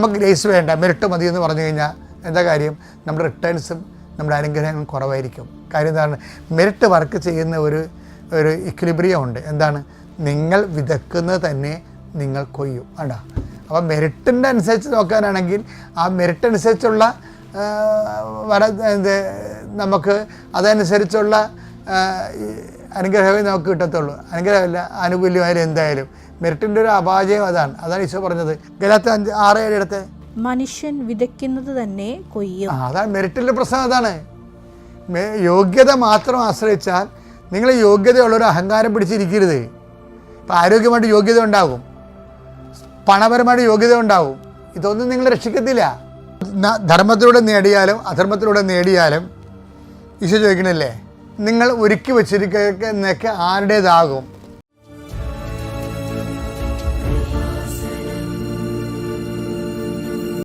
നമുക്ക് ഗ്രേസ് വേണ്ട, മെറിറ്റ് മതി എന്ന് പറഞ്ഞു കഴിഞ്ഞാൽ എന്താ കാര്യം? നമ്മുടെ റിട്ടേൺസും നമ്മുടെ അനുഗ്രഹങ്ങളും കുറവായിരിക്കും. കാര്യം എന്താണ്? മെറിറ്റ് വർക്ക് ചെയ്യുന്ന ഒരു ഇക്വിലിബ്രിയം ഉണ്ട്. എന്താണ്? നിങ്ങൾ വിതക്കുന്നത് തന്നെ നിങ്ങൾ കൊയ്യും. വേണ്ട. അപ്പോൾ മെറിറ്റിൻ്റെ അനുസരിച്ച് നോക്കാനാണെങ്കിൽ ആ മെറിറ്റ് അനുസരിച്ചുള്ള നമുക്ക് അതനുസരിച്ചുള്ള അനുഗ്രഹമേ നമുക്ക് കിട്ടത്തുള്ളൂ. അനുഗ്രഹമില്ല, ആനുകൂല്യമായാലും എന്തായാലും മെറിറ്റിൻ്റെ ഒരു അപാജയം അതാണ് ഈശോ പറഞ്ഞത്. ഗലാത്യ 5:6-7 എടുത്ത് മനുഷ്യൻ വിതയ്ക്കുന്നത് തന്നെ കൊയ്യും. അതാണ് മെറിറ്റിൻ്റെ പ്രശ്നം. അതാണ് യോഗ്യത മാത്രം ആശ്രയിച്ചാൽ നിങ്ങൾ യോഗ്യതയുള്ളൊരു അഹങ്കാരം പിടിച്ചിരിക്കരുത്. ഇപ്പം ആരോഗ്യമായിട്ട് യോഗ്യത ഉണ്ടാകും, പണപരമായിട്ട് യോഗ്യത ഉണ്ടാകും, ഇതൊന്നും നിങ്ങൾ രക്ഷിക്കത്തില്ല. ധർമ്മത്തിലൂടെ നേടിയാലും അധർമ്മത്തിലൂടെ നേടിയാലും ഈശോ ചോദിക്കണില്ലേ, നിങ്ങൾ ഒരുക്കി വച്ചിരിക്കുന്നതൊക്കെ ആരുടേതാകും?